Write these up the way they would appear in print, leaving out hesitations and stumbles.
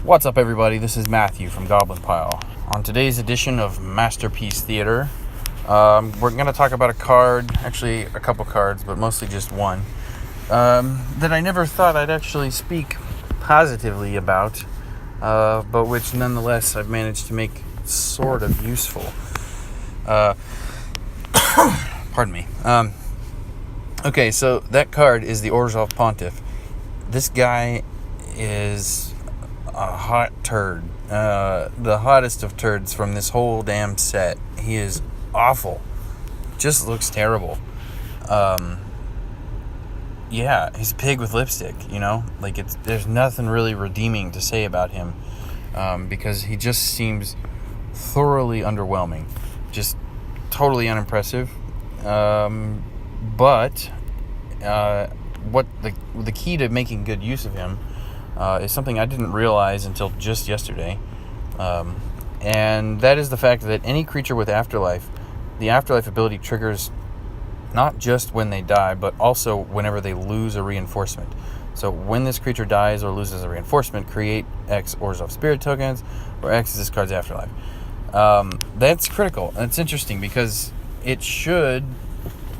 What's up, everybody? This is Matthew from Goblin Pile. On today's edition of Masterpiece Theater, we're going to talk about a card, actually a couple cards, but mostly just one, that I never thought I'd actually speak positively about, but which nonetheless I've managed to make sort of useful. Pardon me. Okay, so that card is the Orzhov Pontiff. This guy is a hot turd. The hottest of turds from this whole damn set. He is awful. Just looks terrible. Yeah, he's a pig with lipstick, you know? Like, there's nothing really redeeming to say about him, because he just seems thoroughly underwhelming. Just totally unimpressive. But what the key to making good use of him is something I didn't realize until just yesterday, and that is the fact that any creature with afterlife, the afterlife ability triggers not just when they die, but also whenever they lose a reinforcement. So when this creature dies or loses a reinforcement, create X Orzhov spirit tokens, or X is this card's afterlife. That's critical, and it's interesting because it should,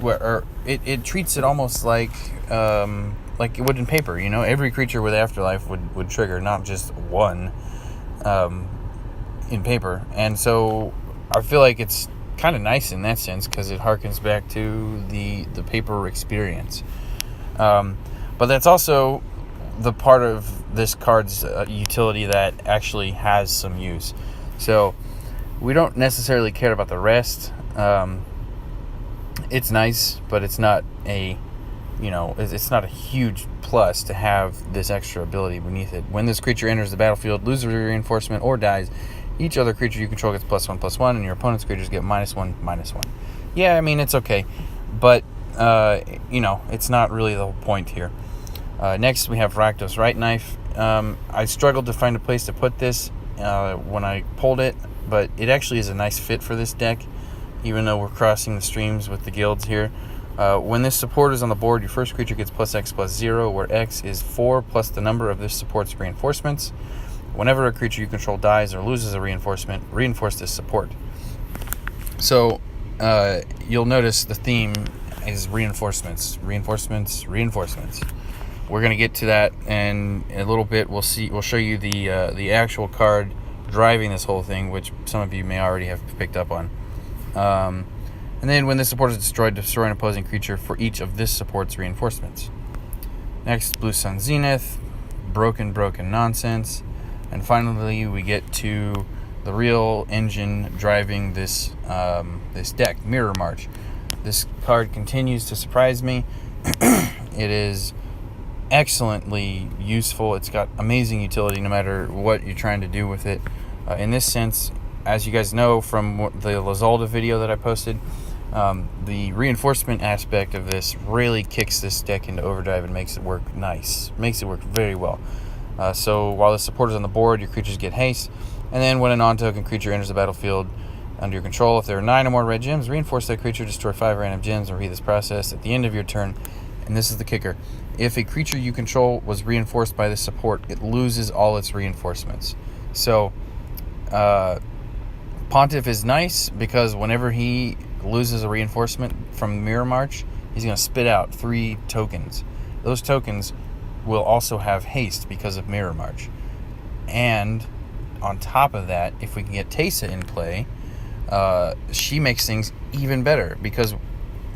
or it treats it almost like it would in paper, you know? Every creature with afterlife would trigger, not just one, in paper. And so I feel like it's kind of nice in that sense because it harkens back to the paper experience. But that's also the part of this card's utility that actually has some use. So we don't necessarily care about the rest. It's nice, but it's not it's not a huge plus to have this extra ability beneath it. When this creature enters the battlefield, loses a reinforcement, or dies, each other creature you control gets +1/+1, and your opponent's creatures get -1/-1. Yeah, I mean, it's okay, but it's not really the whole point here. Next, we have Rakdos Riteknife. I struggled to find a place to put this when I pulled it, but it actually is a nice fit for this deck, even though we're crossing the streams with the guilds here. When this support is on the board, your first creature gets +X/+0, where X is 4 plus the number of this support's reinforcements. Whenever a creature you control dies or loses a reinforcement, reinforce this support. So you'll notice the theme is reinforcements. We're going to get to that, and in a little bit we'll show you the actual card driving this whole thing, which some of you may already have picked up on. And then when this support is destroyed, destroy an opposing creature for each of this support's reinforcements. Next, Blue Sun Zenith, broken nonsense. And finally, we get to the real engine driving this deck, Mirror March. This card continues to surprise me. It is excellently useful. It's got amazing utility no matter what you're trying to do with it. In this sense, as you guys know from the Lazalda video that I posted, the reinforcement aspect of this really kicks this deck into overdrive and makes it work nice. Makes it work very well. So while the support is on the board, your creatures get haste. And then when a non-token creature enters the battlefield under your control, if there are 9 or more red gems, reinforce that creature, destroy 5 random gems, and repeat this process at the end of your turn. And this is the kicker. If a creature you control was reinforced by this support, it loses all its reinforcements. So Pontiff is nice because whenever he loses a reinforcement from Mirror March, he's going to spit out 3 tokens. Those tokens will also have haste because of Mirror March. And on top of that, if we can get Teysa in play, she makes things even better because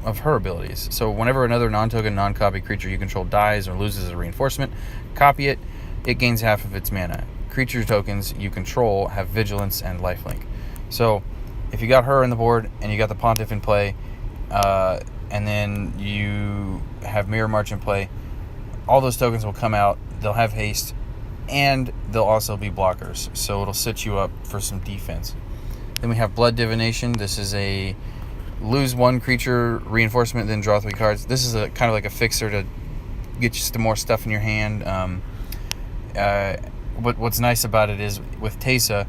of her abilities. So whenever another non-token, non-copy creature you control dies or loses a reinforcement, copy it, it gains half of its mana. Creature tokens you control have vigilance and lifelink. So if you got her in the board and you got the Pontiff in play, and then you have Mirror March in play, all those tokens will come out, they'll have haste, and they'll also be blockers, so it'll set you up for some defense. Then we have Blood Divination. This is a lose 1 creature reinforcement, then draw 3 cards. This is a kind of like a fixer to get you some more stuff in your hand. What's nice about it is with Teysa,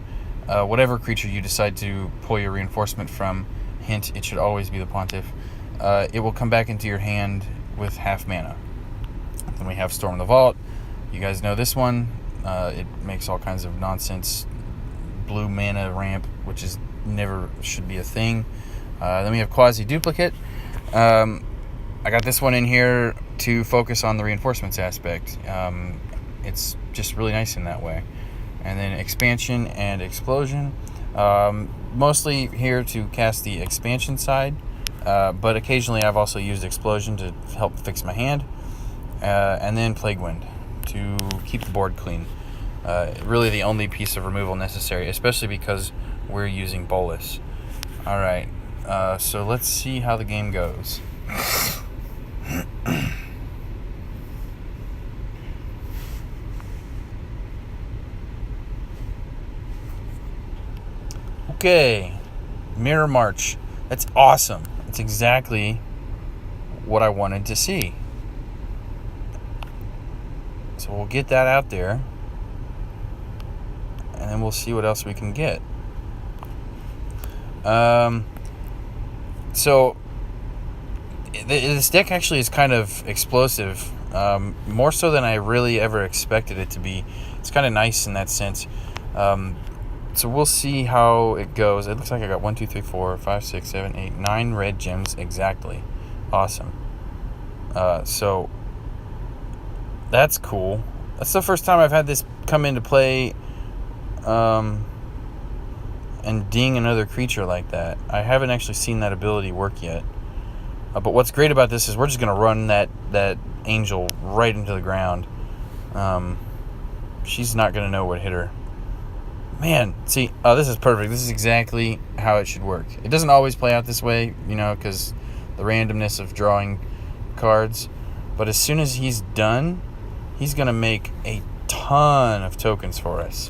whatever creature you decide to pull your reinforcement from, hint, it should always be the Pontiff, it will come back into your hand with half mana. Then we have Storm the Vault. You guys know this one. It makes all kinds of nonsense blue mana ramp, which is never should be a thing. Then we have Quasi Duplicate. I got this one in here to focus on the reinforcements aspect. It's just really nice in that way. And then Expansion and Explosion. Mostly here to cast the expansion side, but occasionally I've also used Explosion to help fix my hand. And then Plague Wind to keep the board clean. Really the only piece of removal necessary, especially because we're using Bolus. Alright, so let's see how the game goes. Okay, Mirror March. That's awesome. That's exactly what I wanted to see. So we'll get that out there, and then we'll see what else we can get. So this deck actually is kind of explosive, more so than I really ever expected it to be. It's kind of nice in that sense. So we'll see how it goes. It looks like I got 1, 2, 3, 4, 5, 6, 7, 8, 9 red gems exactly. Awesome. So that's cool. That's the first time I've had this come into play and ding another creature like that. I haven't actually seen that ability work yet. But what's great about this is we're just going to run that angel right into the ground. She's not going to know what hit her. Man, see, this is perfect. This is exactly how it should work. It doesn't always play out this way, because the randomness of drawing cards. But as soon as he's done, he's going to make a ton of tokens for us.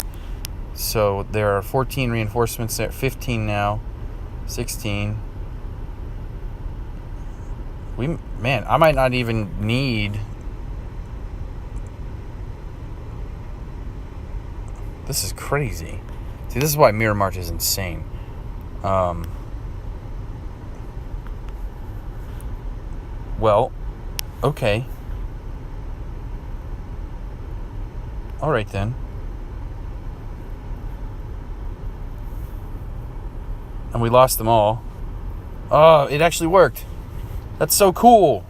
So there are 14 reinforcements there, 15 now, 16. I might not even need... This is crazy. See, this is why Mirror March is insane. Well, okay. Alright then. And we lost them all. Oh, it actually worked. That's so cool.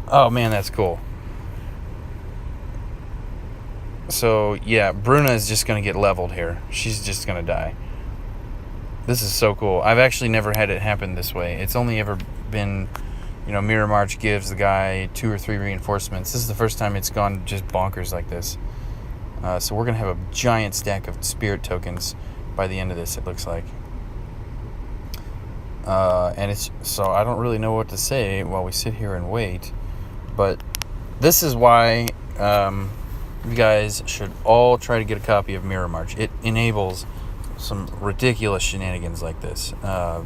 Oh man, that's cool. So, yeah, Bruna is just going to get leveled here. She's just going to die. This is so cool. I've actually never had it happen this way. It's only ever been, Mirror March gives the guy 2 or 3 reinforcements. This is the first time it's gone just bonkers like this. So we're going to have a giant stack of spirit tokens by the end of this, it looks like. So I don't really know what to say while we sit here and wait. But this is why... you guys should all try to get a copy of Mirror March. It enables some ridiculous shenanigans like this. Like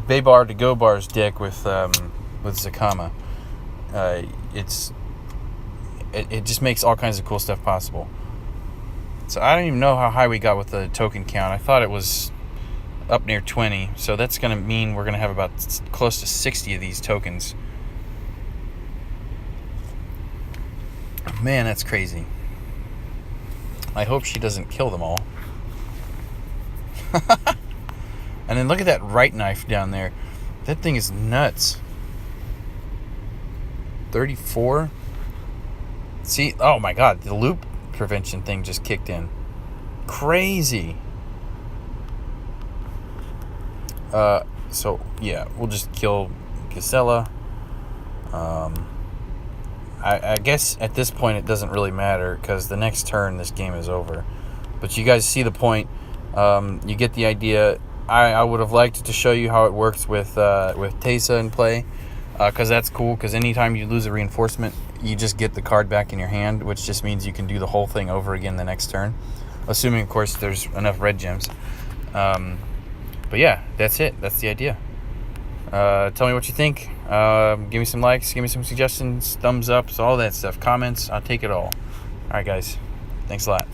Baybar to Go Bar's deck with Zakama. It just makes all kinds of cool stuff possible. So I don't even know how high we got with the token count. I thought it was up near 20. So that's going to mean we're going to have about close to 60 of these tokens. Man, that's crazy. I hope she doesn't kill them all. And then look at that right knife down there. That thing is nuts. 34. See, oh my god, the loop prevention thing just kicked in. Crazy. So yeah, we'll just kill Gisela. I guess at this point it doesn't really matter because the next turn this game is over. But you guys see the point. You get the idea. I would have liked to show you how it works with Teysa in play, because that's cool. Because anytime you lose a reinforcement, you just get the card back in your hand, which just means you can do the whole thing over again the next turn, assuming of course there's enough red gems. But yeah, that's it. That's the idea. Tell me what you think. Give me some likes, give me some suggestions, thumbs ups, all that stuff, comments. I'll take it all. Alright guys, thanks a lot.